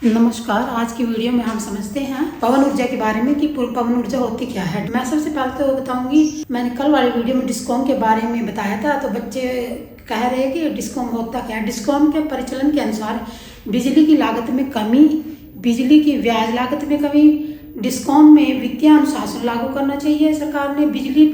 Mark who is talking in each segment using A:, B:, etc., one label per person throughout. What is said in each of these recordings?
A: नमस्कार। आज की वीडियो में हम समझते हैं पवन ऊर्जा के बारे में कि पवन ऊर्जा होती क्या है। मैं सबसे पहले तो बताऊंगी, मैंने कल वाली वीडियो में डिस्कॉम के बारे में बताया था, तो बच्चे कह रहे हैं कि डिस्कॉम होता क्या है। डिस्कॉम के परिचालन के अनुसार बिजली की लागत में कमी, बिजली की ब्याज लागत में कमी, डिस्कॉम में वित्तीय अनुशासन लागू करना चाहिए सरकार ने। बिजली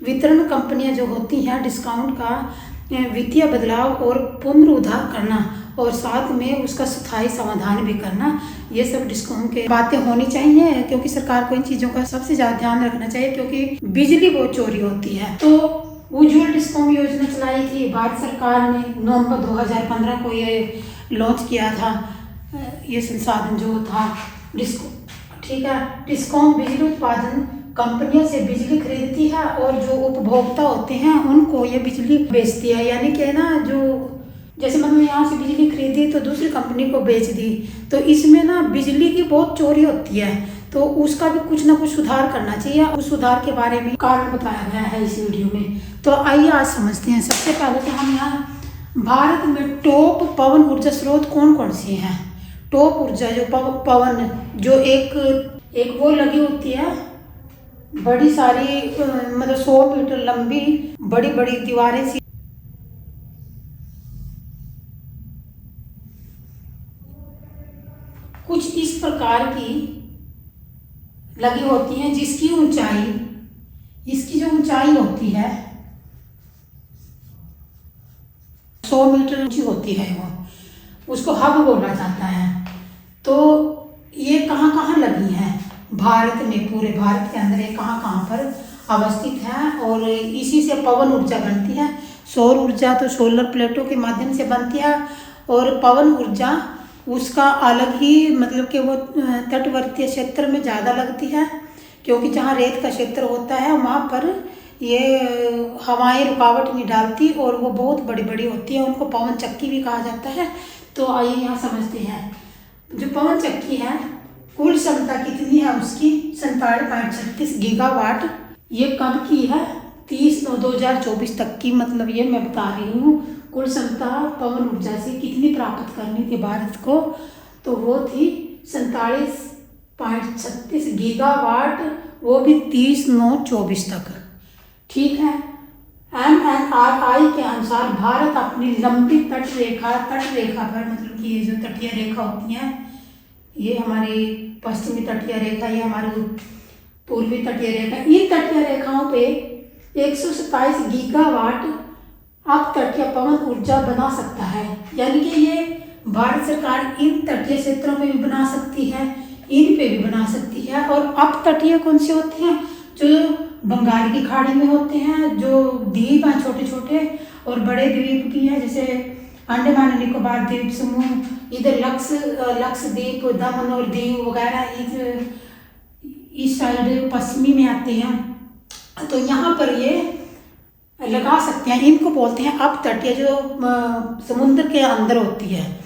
A: वितरण कंपनियां जो होती हैं, डिस्काउंट का वित्तीय बदलाव और पुनरुद्धार करना, और साथ में उसका स्थायी समाधान भी करना, ये सब डिस्कॉम के बातें होनी चाहिए, क्योंकि सरकार को इन चीज़ों का सबसे ज़्यादा ध्यान रखना चाहिए, क्योंकि बिजली बहुत चोरी होती है। तो उज्ज्वल डिस्कॉम योजना चलाई थी भारत सरकार ने, नवंबर 2015 को ये लॉन्च किया था। ये संसाधन जो था डिस्कॉम, ठीक है। डिस्कॉम बिजली उत्पादन कंपनियों से बिजली खरीदती है और जो उपभोक्ता होते हैं उनको ये बिजली बेचती है। यानी कि ना, जो जैसे मैंने यहाँ से बिजली खरीदी तो दूसरी कंपनी को बेच दी, तो इसमें ना बिजली की बहुत चोरी होती है, तो उसका भी कुछ ना कुछ सुधार करना चाहिए। उस सुधार के बारे में कारण बताया गया है इस वीडियो में। तो आइए आज समझते हैं। सबसे पहले तो हम यहाँ भारत में टॉप पवन ऊर्जा स्रोत कौन कौन से हैं। टॉप ऊर्जा जो पवन, जो एक वो लगी होती है बड़ी सारी, मतलब 100 मीटर लंबी बड़ी बड़ी दीवारें सी, कुछ इस प्रकार की लगी होती हैं, जिसकी ऊंचाई, इसकी जो ऊंचाई होती है 100 मीटर ऊंची होती है, वो उसको हब बोला जाता है। तो ये कहाँ कहाँ लगी हैं भारत में, पूरे भारत के अंदर ये कहाँ कहाँ पर अवस्थित है, और इसी से पवन ऊर्जा बनती है। सौर ऊर्जा तो सोलर प्लेटों के माध्यम से बनती है, और पवन ऊर्जा उसका अलग ही, मतलब कि वो तटवर्तीय क्षेत्र में ज़्यादा लगती है, क्योंकि जहाँ रेत का क्षेत्र होता है वहाँ पर ये हवाएं रुकावट नहीं डालती, और वो बहुत बड़ी बड़ी होती है, उनको पवन चक्की भी कहा जाता है। तो आइए यहाँ समझते हैं। जो पवन चक्की है, कुल क्षमता कितनी है उसकी, 47.36 गीगावाट। ये कब की है, 30/9/2024 तक की, मतलब ये मैं बता रही हूँ। कुल क्षमता पवन ऊर्जा से कितनी प्राप्त करनी थी भारत को, तो वो थी 47.36 गीगावाट, वो भी 30/9/24 तक, ठीक है। MNRI के अनुसार भारत अपनी लंबी तट रेखा पर, मतलब कि ये जो तटीय रेखा होती हैं, ये हमारी पश्चिमी तटीय रेखा, ये हमारी पूर्वी तटीय रेखा, इन तटीय रेखाओं पे 127 गीगावाट अब तटीय पवन ऊर्जा बना सकता है। यानी कि ये भारत सरकार इन तटीय क्षेत्रों पे भी बना सकती है, इन पे भी बना सकती है। और अब तटीय कौन से होते हैं, जो बंगाल की खाड़ी में होते हैं, जो द्वीप हैं छोटे छोटे, और बड़े द्वीप भी हैं, जैसे अंडमान निकोबार द्वीप समूह, इधर लक्षद्वीप, दमन और दीव वगैरह इस साइड पश्चिमी में आते हैं। तो यहाँ पर ये लगा सकते हैं। इनको बोलते हैं अब तटीय, जो समुद्र के अंदर होती है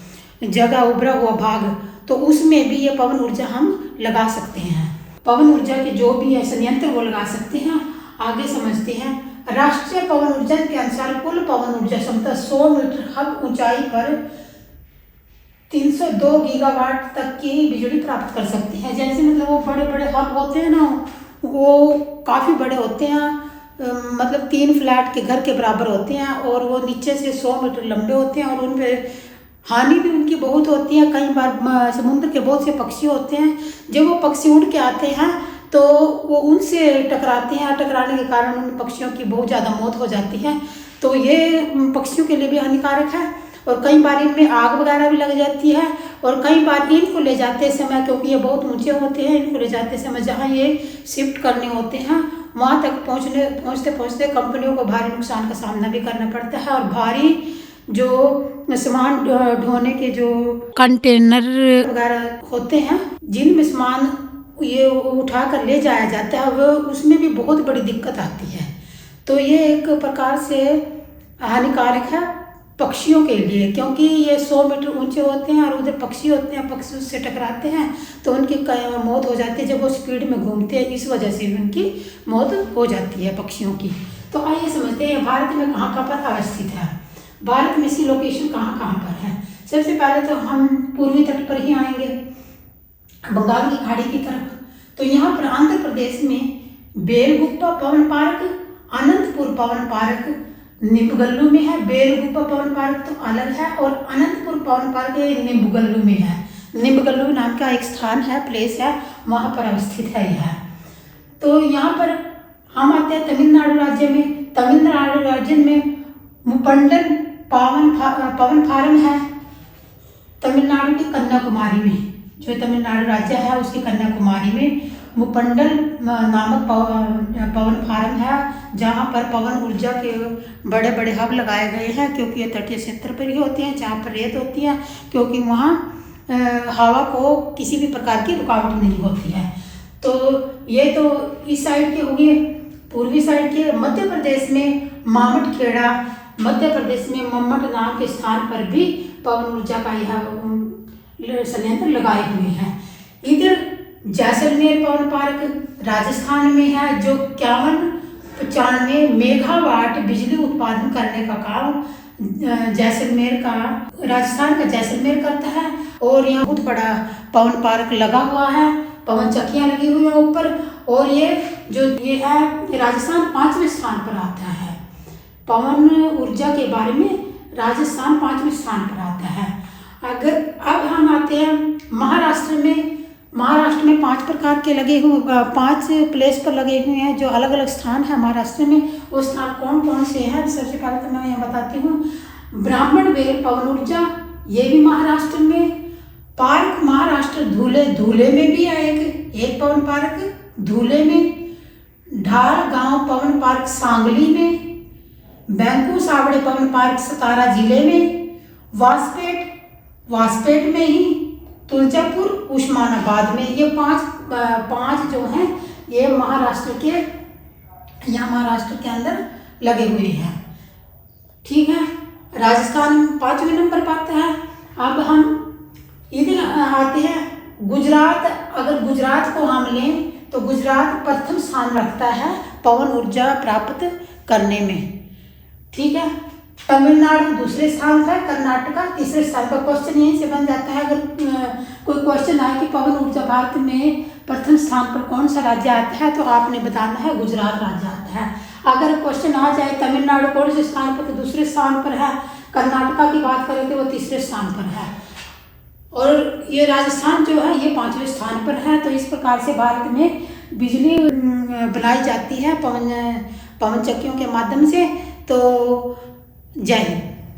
A: जगह, उभरा हुआ भाग, तो उसमें भी ये पवन ऊर्जा हम लगा सकते हैं। पवन ऊर्जा के जो भी है संयंत्र वो लगा सकते हैं। आगे समझते हैं। राष्ट्रीय पवन ऊर्जा के अनुसार कुल पवन ऊर्जा क्षमता 100 मीटर हब ऊंचाई पर 302 गीगावाट तक की बिजली प्राप्त कर सकते हैं। जैसे मतलब वो बड़े बड़े हब होते हैं ना, वो काफ़ी बड़े होते हैं, मतलब 3 फ्लैट के घर के बराबर होते हैं, और वो नीचे से 100 मीटर लंबे होते हैं, और उन पर हानि भी उनकी बहुत होती है। कई बार समुद्र के बहुत से पक्षी होते हैं, जब वो पक्षी उड़ के आते हैं तो वो उनसे टकराते हैं, टकराने के कारण उन पक्षियों की बहुत ज़्यादा मौत हो जाती है। तो ये पक्षियों के लिए भी हानिकारक है, और कई बार इनमें आग वगैरह भी लग जाती है। और कई बार इनको ले जाते समय, क्योंकि ये बहुत ऊंचे होते हैं, इनको ले जाते समय जहाँ ये शिफ्ट करने होते हैं वहाँ तक पहुँचते कंपनियों को भारी नुकसान का सामना भी करना पड़ता है। और भारी जो सामान ढोने के जो कंटेनर वगैरह होते हैं, जिनमें सामान ये उठा कर ले जाया जाता है, वो उसमें भी बहुत बड़ी दिक्कत आती है। तो ये एक प्रकार से हानिकारक है पक्षियों के लिए, क्योंकि ये 100 मीटर ऊंचे होते हैं, और उधर पक्षी होते हैं, पक्षी उससे टकराते हैं तो उनकी मौत हो जाती है। जब वो स्पीड में घूमते हैं, इस वजह से उनकी मौत हो जाती है पक्षियों की। तो आइए समझते हैं भारत में कहाँ कहाँ पर अवस्थित है, भारत में इसकी लोकेशन कहाँ कहाँ पर है। सबसे पहले तो हम पूर्वी तट पर ही आएंगे, बंगाल की खाड़ी की तरफ। तो यहाँ पर आंध्र प्रदेश में बेलगुप्पा पवन पार्क, अनंतपुर पवन पार्क निम्बगल्लू में है। बेलगुप्पा पवन पार्क तो अलग है और अनंतपुर पवन पार्क निम्बगल्लू में है। निम्बगल्लू नाम का एक स्थान है, प्लेस है, वहाँ पर अवस्थित है यह। तो यहाँ पर हम आते हैं तमिलनाडु राज्य में। तमिलनाडु राज्य में मुपंडन पवन फार्म है, तमिलनाडु की कन्याकुमारी में। जो तमिलनाडु राज्य है उसकी कन्याकुमारी में मुपंडल नामक पवन फार्म है, जहाँ पर पवन ऊर्जा के बड़े बड़े हब लगाए गए हैं, क्योंकि ये तटीय क्षेत्र पर ही होते हैं जहाँ पर रेत होती है, क्योंकि वहाँ हवा को किसी भी प्रकार की रुकावट नहीं होती है। तो ये तो इस साइड के हो गए। पूर्वी साइड के मध्य प्रदेश में मामटखेड़ा, मध्य प्रदेश में मम्मट नाम के स्थान पर भी पवन ऊर्जा का यह संयंत्र लगाए हुए हैं। इधर जैसलमेर पवन पार्क राजस्थान में है, जो 95 मेगावाट बिजली उत्पादन करने का काम जैसलमेर का, राजस्थान का जैसलमेर करता है। और यहाँ बहुत बड़ा पवन पार्क लगा हुआ है, पवन चक्कियाँ लगी हुई हैं ऊपर। और ये है राजस्थान 5वें स्थान पर आता है। पवन ऊर्जा के बारे में राजस्थान 5वें स्थान पर आता है। अगर अब हम आते हैं महाराष्ट्र में। महाराष्ट्र में 5 प्रकार के लगे हुए, 5 प्लेस पर लगे हुए हैं, जो अलग अलग स्थान है महाराष्ट्र में। वो स्थान कौन कौन से हैं? सबसे पहले तो मैं यहाँ बताती हूँ। ब्राह्मण वेल पवन ऊर्जा, ये भी महाराष्ट्र में। पार्क महाराष्ट्र धुले में भी है एक पवन पार्क धुले में। ढाल गांव पवन पार्क सांगली में। बैंकू सावड़े पवन पार्क सतारा जिले में। वासपेट में ही। तुलजापुर उस्मानाबाद में। ये पांच जो हैं ये महाराष्ट्र के अंदर लगे हुए हैं। ठीक है, राजस्थान 5वें नंबर पर आता है। अब हम इधर आते हैं गुजरात। अगर गुजरात को हम लें तो गुजरात प्रथम स्थान रखता है पवन ऊर्जा प्राप्त करने में। ठीक है, तमिलनाडु दूसरे स्थान पर, कर्नाटका तीसरे स्थान पर। क्वेश्चन यहीं से बन जाता है, अगर कोई क्वेश्चन आए कि पवन ऊर्जा भारत में प्रथम स्थान पर कौन सा राज्य आता है, तो आपने बताना है गुजरात राज्य आता है। अगर क्वेश्चन आ जाए तमिलनाडु कौन से स्थान पर, तो दूसरे स्थान पर है। कर्नाटका की बात करें तो वो तीसरे स्थान पर है। और ये राजस्थान जो है ये 5वें स्थान पर है। तो इस प्रकार से भारत में बिजली बनाई जाती है पवन चक्कियों के माध्यम से। तो जय हिंद।